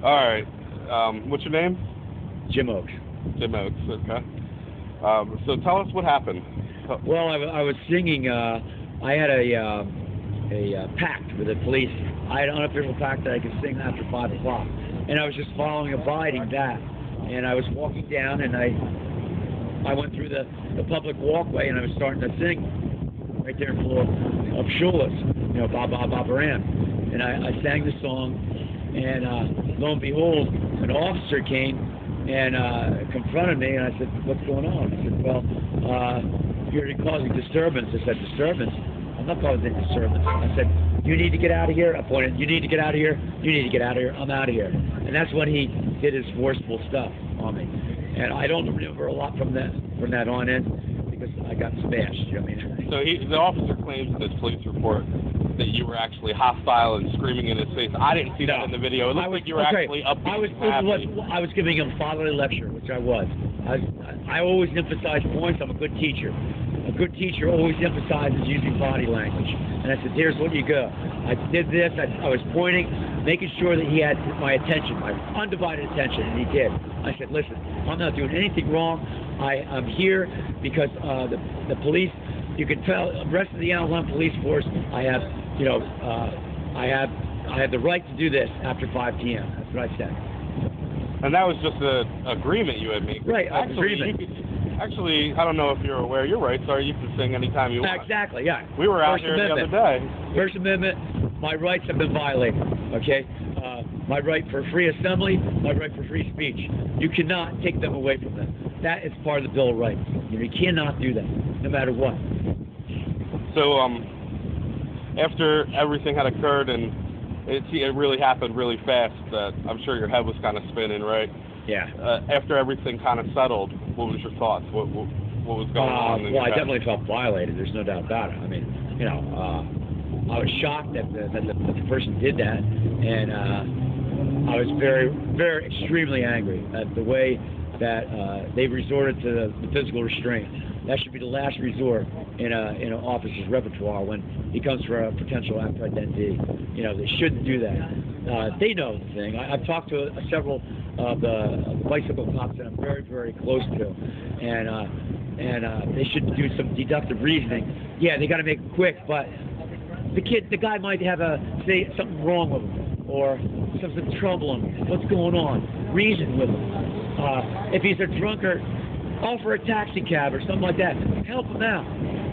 All right. What's your name? Jim Oaks. Jim Oaks. Okay. So tell us what happened. Well, I was singing. I had a pact with the police. I had an unofficial pact that I could sing after 5 o'clock, and I was just abiding that. And I was walking down, and I went through the public walkway, and I was starting to sing right there full of shulas, Ba Ba Ba Baran. And I sang the song, and lo and behold, an officer came and confronted me, and I said, "What's going on?" I said, "Well, you're causing disturbance." I said, "Disturbance? I'm not causing disturbance." I said, "You need to get out of here." I pointed, "You need to get out of here. You need to get out of here. I'm out of here." And that's when he did his forceful stuff on me. And I don't remember a lot from that on in, because I got smashed. You know what I mean? So the officer claims in his police report that you were actually hostile and screaming in his face. I didn't see that in the video. It looked like you were actually upbeat and happy. I was giving him a fatherly lecture, which I was. I always emphasize points. I'm a good teacher. A good teacher always emphasizes using body language. And I said, "Here's what you go." I did this. I was pointing, making sure that he had my attention, my undivided attention, and he did. I said, "Listen, I'm not doing anything wrong. I'm here because the police. You can tell the rest of the Allentown police force. I have the right to do this after 5 p.m. That's what I said. And that was just an agreement you had made. Right, agreement. Actually, I don't know if you're aware, your rights are you can sing anytime you want. Exactly, yeah. We were out here the other day. First Amendment, my rights have been violated, okay? My right for free assembly, my right for free speech. You cannot take them away from them. That is part of the Bill of Rights. You cannot do that, no matter what. So, after everything had occurred and it really happened really fast, I'm sure your head was kind of spinning, right? Yeah. After everything kind of settled, what was your thoughts? What was going on? Well, I definitely felt violated. There's no doubt about it. I mean, I was shocked that the person did that, and I was very, very extremely angry at the way that they resorted to the physical restraint. That should be the last resort in an officer's repertoire when he comes for a potential apprehendee. They shouldn't do that. They know the thing. I've talked to several of the bicycle cops that I'm very, very close to, and they should do some deductive reasoning. Yeah, they got to make it quick, but the guy might have say something wrong with him or some trouble him. What's going on? Reason with him. If he's a drunkard, offer a taxi cab or something like that. Help him out.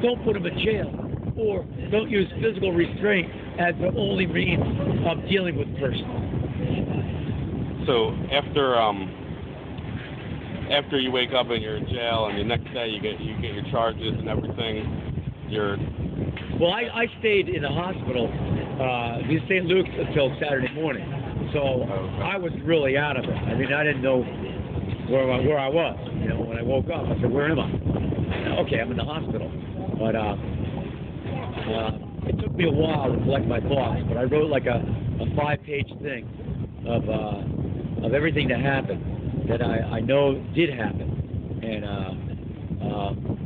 Don't put him in jail. Or don't use physical restraint as the only means of dealing with the person. So after you wake up and you're in jail, and the next day you get your charges and everything, Well, I stayed in the hospital in St. Luke's until Saturday morning. So I was really out of it. I mean, I didn't know where I was. When I woke up, I said, "Where am I?" Okay, I'm in the hospital. But it took me a while to collect my thoughts. But I wrote like a 5-page thing of everything that happened that I know did happen, and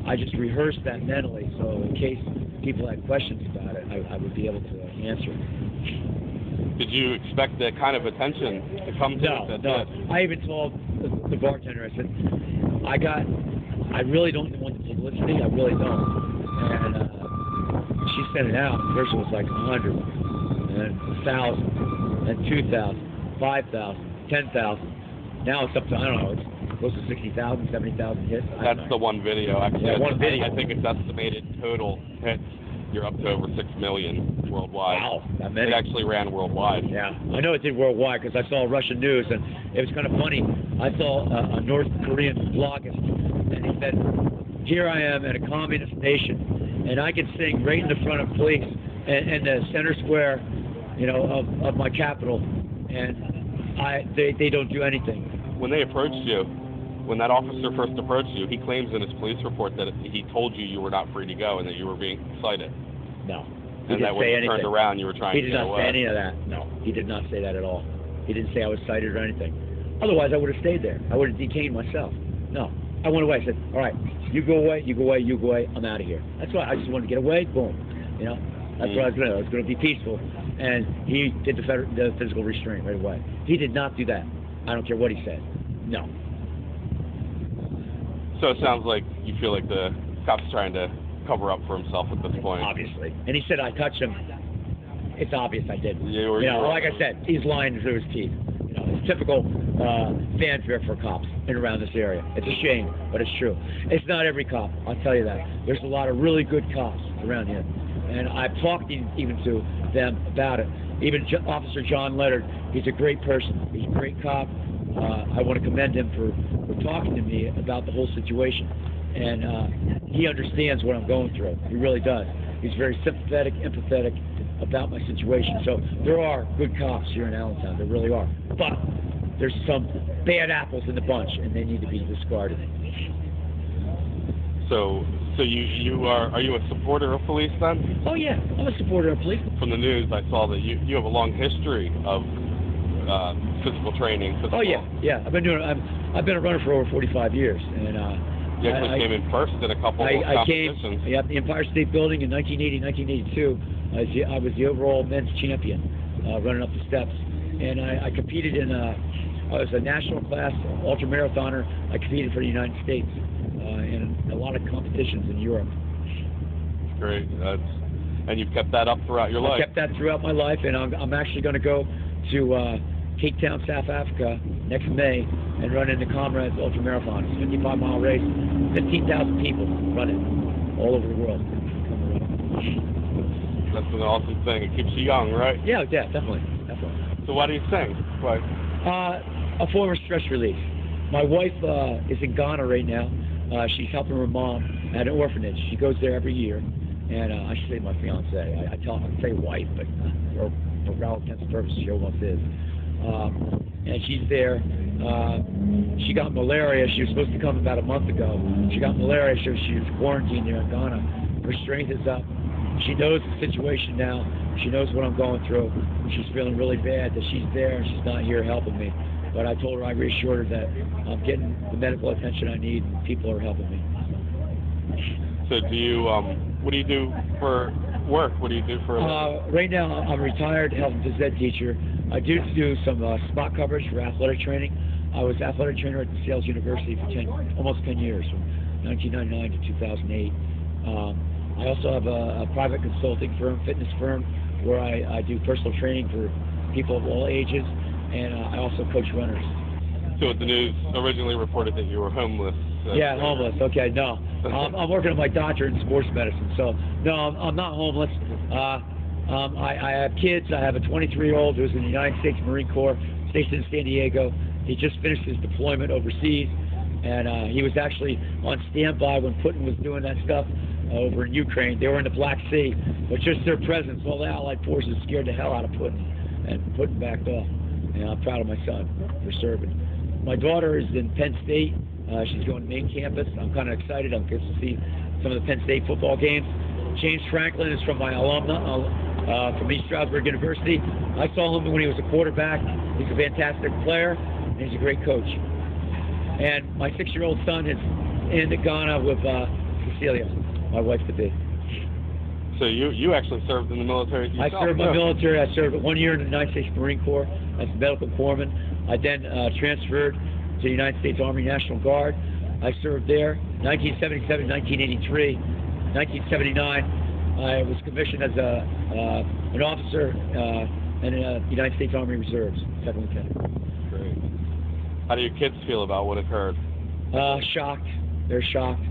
I just rehearsed that mentally, so in case people had questions about it, I would be able to answer it. Did you expect that kind of attention to come to it? No. I even told the bartender, I said, I really don't want the publicity, I really don't. And she sent it out. First it was like 100, and 1,000, and 2,000, 5,000, 10,000. Now it's up to, I don't know, it's close to 60,000, 70,000 hits. That's the one video, actually. Yeah, one video. I think it's estimated total hits. You're up to over 6 million worldwide. Wow, that many. It actually ran worldwide. Yeah, I know it did worldwide because I saw Russian news, and it was kind of funny. I saw a North Korean bloggist, and he said, "Here I am at a communist nation, and I can sing right in the front of police in the center square, of my capital, and they don't do anything." When they approached you, when that officer first approached you, he claims in his police report that he told you were not free to go and that you were being cited. No. And that when you turned around, you were trying to get away. He did not say any of that. No, he did not say that at all. He didn't say I was cited or anything. Otherwise, I would have stayed there. I would have detained myself. No. I went away. I said, "All right, you go away, you go away, you go away. I'm out of here." That's why I just wanted to get away. Boom. That's what I was going to do. I was going to be peaceful. And he did the physical restraint right away. He did not do that. I don't care what he said. No. So it sounds like you feel like the cop's trying to cover up for himself at this point. Obviously. And he said I touched him. It's obvious I did. Like I said, he's lying through his teeth. It's typical fanfare for cops in around this area. It's a shame, but it's true. It's not every cop, I'll tell you that. There's a lot of really good cops around here. And I've talked even to them about it. Even Officer John Leonard, he's a great person. He's a great cop. I want to commend him for talking to me about the whole situation. And he understands what I'm going through. He really does. He's very sympathetic, empathetic about my situation. So there are good cops here in Allentown. There really are. But there's some bad apples in the bunch, and they need to be discarded. So you are you a supporter of police then? Oh yeah, I'm a supporter of police. From the news, I saw that you have a long history of physical training. Oh yeah. I've been a runner for over 45 years, and you actually came in first in a couple of competitions. I came at the Empire State Building in 1980, 1982. I was the overall men's champion, running up the steps, and I competed in. I was a national class ultramarathoner. I competed for the United States in a lot of competitions in Europe. Great. And you've kept that up throughout your life. I kept that throughout my life, and I'm actually going to go to Cape Town, South Africa next May and run in the Comrades Ultramarathon. It's a 55-mile race. 15,000 people run it all over the world. That's an awesome thing. It keeps you young, right? Yeah, definitely. So why do you sing? Why? A form of stress relief. My wife is in Ghana right now. She's helping her mom at an orphanage. She goes there every year. And I should say my fiance. I say wife, but for all intents and purposes, she almost is. And she's there. She got malaria. She was supposed to come about a month ago. She got malaria, so she was quarantined there in Ghana. Her strength is up. She knows the situation now. She knows what I'm going through. She's feeling really bad that she's there and she's not here helping me. But I told her, I reassured her that I'm getting the medical attention I need and people are helping me. So do you, what do you do for work? What do you do for a living? Right now, I'm a retired health and phys ed teacher. I do some spot coverage for athletic training. I was athletic trainer at the Sales University for almost 10 years, from 1999 to 2008. I also have a private consulting firm, fitness firm, where I do personal training for people of all ages, and I also coach runners. So the news originally reported that you were homeless. Yeah, homeless. Okay, no. I'm working on my doctorate in sports medicine, so no, I'm not homeless. I have kids. I have a 23-year-old who's in the United States Marine Corps, stationed in San Diego. He just finished his deployment overseas, and he was actually on standby when Putin was doing that stuff over in Ukraine. They were in the Black Sea, but just their presence, all the Allied forces scared the hell out of Putin, and Putin backed off. And I'm proud of my son for serving. My daughter is in Penn State. She's going to main campus. I'm kind of excited. I'm going to see some of the Penn State football games. James Franklin is from my alumna from East Stroudsburg University. I saw him when he was a quarterback. He's a fantastic player, and he's a great coach. And my 6-year-old son is in Ghana with Cecilia, my wife to be. So you actually served in the military yourself? I served my military. I served 1 year in the United States Marine Corps as a medical corpsman. I then transferred to the United States Army National Guard. I served there 1977, 1983, 1979. I was commissioned as an officer in the United States Army Reserves, second lieutenant. Great. How do your kids feel about what occurred? Shocked. They're shocked.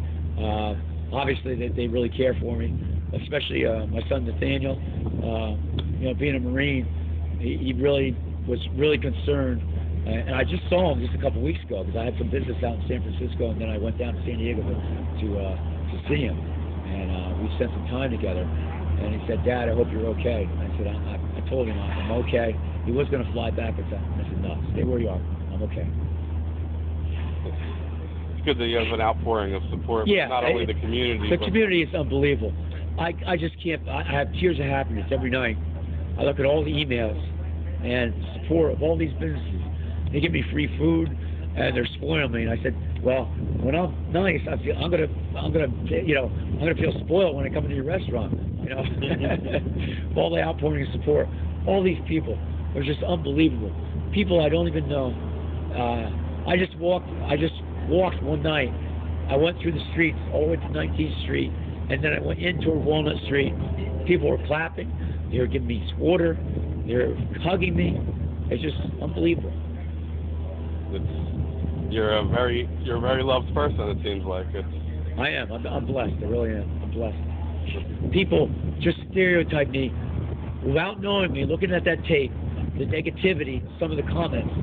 Obviously, they really care for me, especially my son Nathaniel. Being a Marine, he really was really concerned. And I just saw him just a couple weeks ago because I had some business out in San Francisco, and then I went down to San Diego to see him. And we spent some time together. And he said, "Dad, I hope you're okay." And I said, I told him I'm okay. He was going to fly back, but I said, "No, stay where you are. I'm okay." It's good that you have an outpouring of support, yeah, not only the community. The community is unbelievable. I just can't. I have tears of happiness every night. I look at all the emails and support of all these businesses. They give me free food, and they're spoiling me. And I said, well, when I'm nice, I'm gonna feel spoiled when I come into your restaurant. You know, all the outpouring of support. All these people are just unbelievable. People I don't even know. I just walked one night. I went through the streets all the way to 19th Street, and then I went in toward Walnut Street. People were clapping. They were giving me water. They were hugging me. It's just unbelievable. You're a very loved person. It seems like I am. I'm blessed. I really am. I'm blessed. People just stereotype me without knowing me, looking at that tape, the negativity, some of the comments,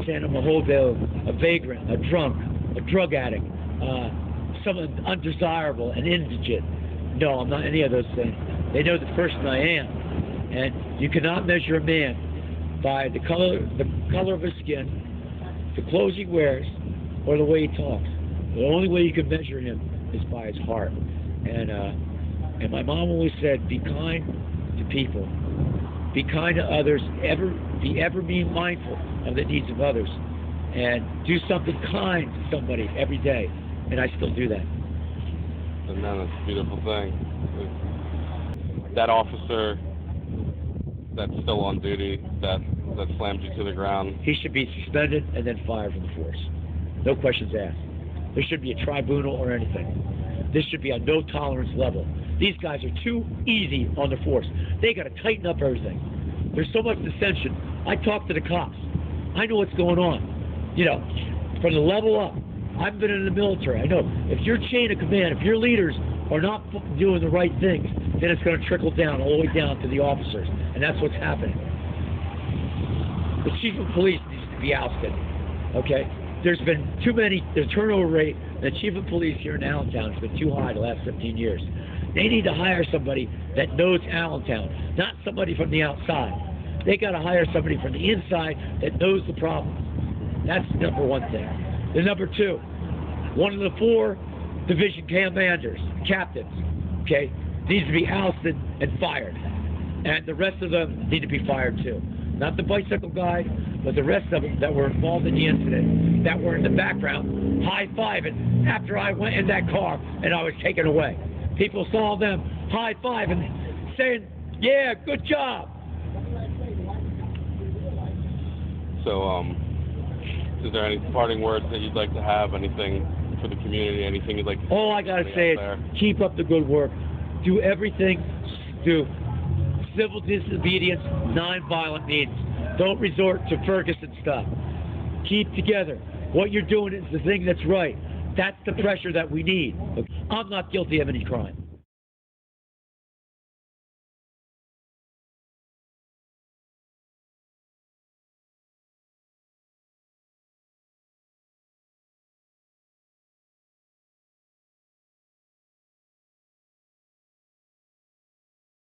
saying I'm a hobo, a vagrant, a drunk, a drug addict, someone undesirable and indigent. No, I'm not any of those things. They know the person I am. And you cannot measure a man by the color of his skin, the clothes he wears, or the way he talks. The only way you can measure him is by his heart. And my mom always said, be kind to people, be kind to others, ever be mindful of the needs of others, and do something kind to somebody every day. And I still do that. And that's a beautiful thing. That officer that's still on duty, that slammed you to the ground. He should be suspended and then fired from the force. No questions asked. There should be a tribunal or anything. This should be a no-tolerance level. These guys are too easy on the force. They got to tighten up everything. There's so much dissension. I talk to the cops. I know what's going on. You know, from the level up. I've been in the military. I know if your chain of command, if your leaders are not doing the right things, then it's going to trickle down all the way down to the officers. And that's what's happening. The chief of police needs to be ousted. Okay? There's been too many, the turnover rate, the chief of police here in Allentown has been too high the last 15 years. They need to hire somebody that knows Allentown, not somebody from the outside. They got to hire somebody from the inside that knows the problem. That's number one thing. The number two, one of the 4 division commanders, captains, okay, needs to be ousted and fired. And the rest of them need to be fired too. Not the bicycle guy, but the rest of them that were involved in the incident, that were in the background, high-fiving after I went in that car and I was taken away. People saw them high-fiving, saying, yeah, good job. So, is there any parting words that you'd like to have? Anything for the community? Anything you'd like to All I got to say is keep up the good work. Do everything. Do civil disobedience, non-violent means. Don't resort to Ferguson stuff. Keep together. What you're doing is the thing that's right. That's the pressure that we need. I'm not guilty of any crime.